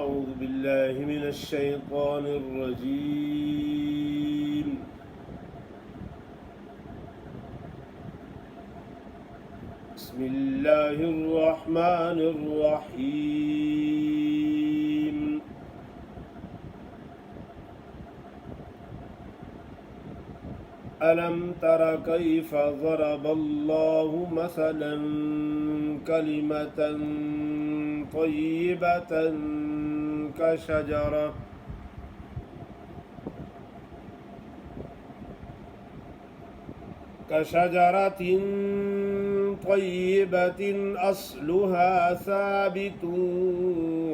أعوذ بالله من الشيطان الرجيم بسم الله الرحمن الرحيم ألم تر كيف ضرب الله مثلا كلمة طيبة كشجرة طيبة أصلها ثابت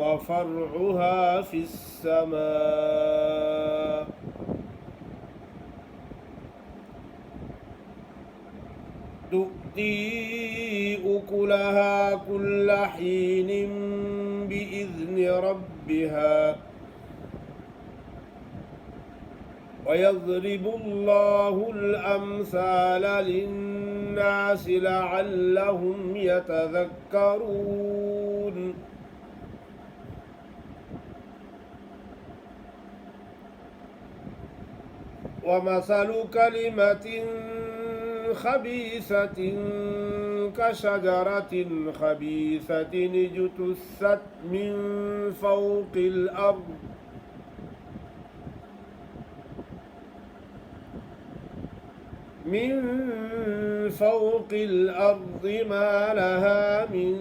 وفرعها في السماء تؤتي أكلها كل حين بإذن ربها ويضرب الله الأمثال للناس لعلهم يتذكرون ومثل كلمة خبيثة كشجرة خبيثة اجتثت من فوق الأرض ما لها من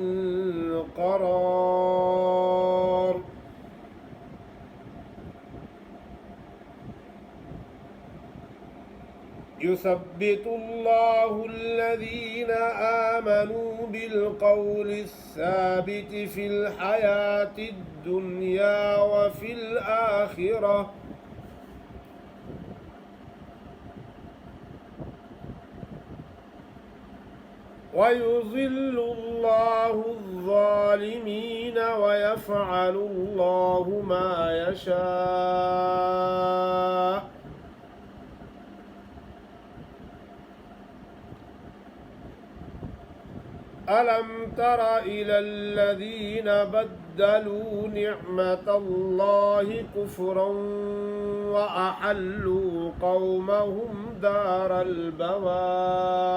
قرار يثبت الله الذين آمنوا بالقول الثابت في الحياة الدنيا وفي الآخرة ويذل الله الظالمين ويفعل الله ما يشاء ألم تر إلى الذين بدلوا نعمة الله كفرا وأحلوا قومهم دار البوار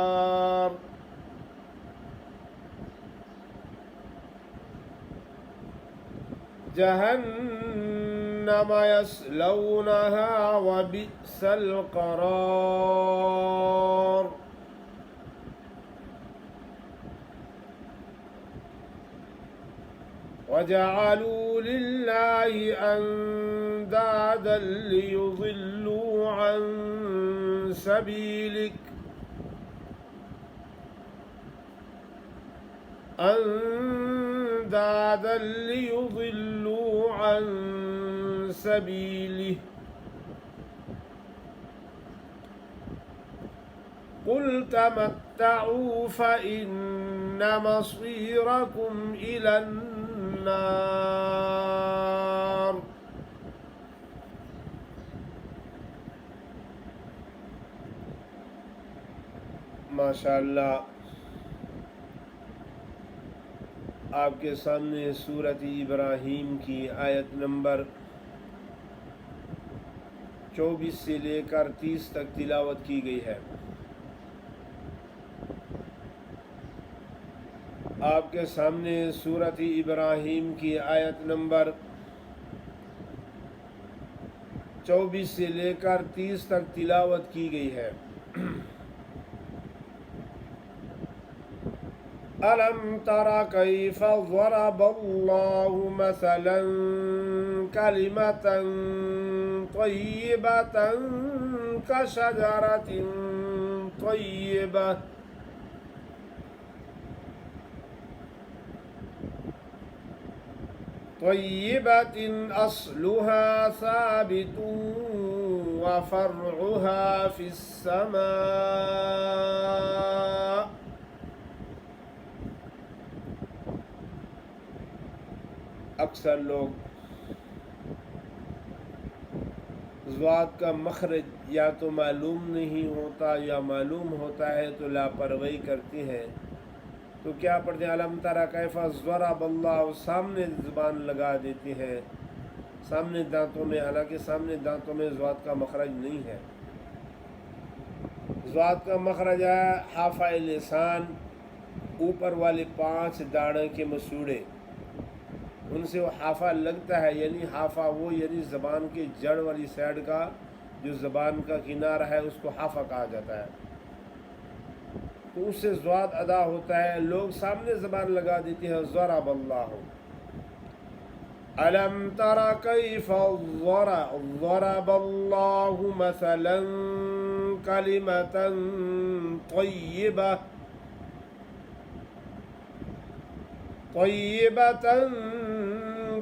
جهنم يصلونها وبئس القرار وجعلوا لله أندادا ليضلوا عن سبيلك قل تمتعوا فإن مصيركم إلى النار माशाअल्लाह आपके सामने सूरत इब्राहीम की आयत नंबर 24 से लेकर 30 तक तिलावत की गई है। आपके सामने सूरत इब्राहीम की आयत नंबर 24 से लेकर 30 तक तिलावत की गई है। अलम तरा कैफ ज़रबल्लाहु मसलन कलिमतन तय्यबतन कशजरतिन तय्यबतिन अस्लुहा साबितुन वफ़रउहा फ़िस्समा। अक्सर लोग ज़वाद का मखरज या तो मालूम नहीं होता या मालूम होता है तो लापरवाही करती हैं। तो क्या पढ़ते हैं अलम तरा कैफ़ा ज़रबल्लाहु, सामने ज़ुबान लगा देती हैं सामने दांतों में, हालांकि सामने दांतों में ज़्वाद का मखरज नहीं है। ज़्वाद का मखरज है हाफा लिसान, ऊपर वाले 5 दाढ़ों के मसूड़े, उनसे वो हाफा लगता है, यानी हाफा वो यानी ज़बान के जड़ वाली साइड का जो ज़बान का किनारा है उसको हाफा कहा जाता है, तो उससे ज़्वाद अदा होता है। लोग सामने ज़बान लगा देते हैं ज़रबल्लाहु, अलम तरा कैफ ज़रबल्लाहु मसलन कलिमतन तय्यबतन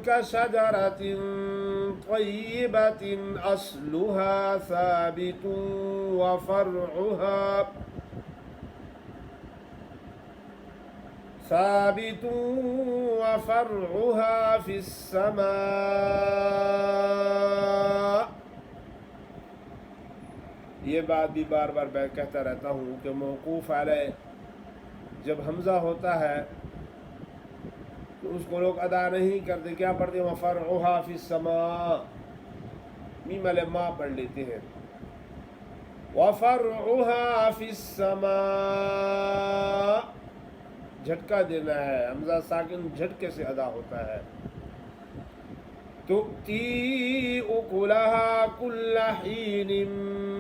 कशजरतिन तय्यबतिन अस्लुहा साबितुन व फर्उहा फिस्समा। ये बात भी बार बार मैं कहता रहता हूँ कि मौकूफ़ अलैह जब हमज़ा होता है तो उसको लोग अदा नहीं करते, क्या पढ़ते हैं? फर्उहा फिस्समा, मीम अलैह मा पढ़ लेते हैं। वफर्उहा फिस्समा, झटका देना है, हमजा साकिन झटके से अदा होता है। तुती उकुलहा कुल्ला हीनिम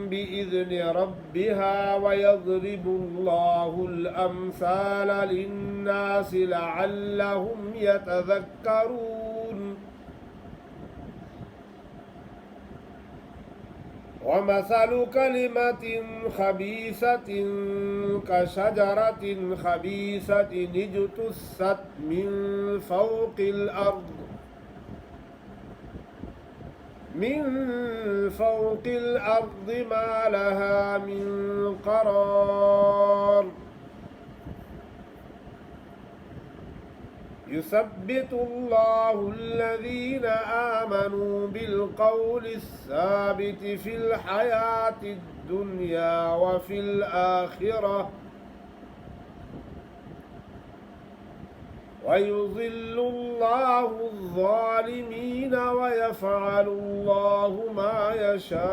बिइज़्नि रब्बिहा वयज़रिबुल्लाहुल अमसाल लिन्नासि लअल्लहुम यतज़क्करून। वमसलु कलिमतिन खबीसतिन कशजरतिन खबीसतिन इज्तुस्सत मिन फौक़िल अर्द मा लहा मिन क़रार। युसब्बितुल्लाहुल्लज़ीना आमनू बिलक़ौलिस्साबिति फ़िल हयातिद्दुन्या व फ़िल आख़िरह वयुज़िल्लुल्लाहुज़्ज़ालिमीन वयफ़अलुल्लाहु मा यशा।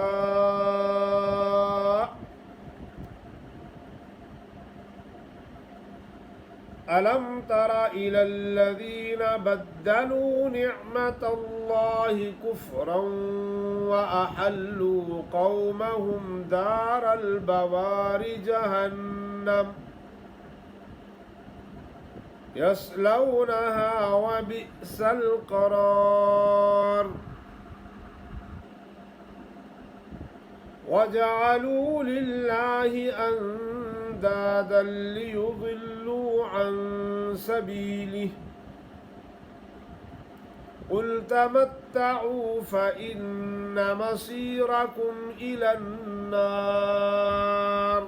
अलम तरा इलल्लज़ीना बद्दलू निअमतल्लाहि कुफ़्रन व अहल्लू क़ौमहुम दारल बवारि जहन्नम यस्लौनहा व बि'सल क़रार। वजअलू लिल्लाहि अंदादन लियुज़िल्लू अन सबीलिहि क़ुल तमत्तऊ फ़इन्न मसीरकुम इलन नार।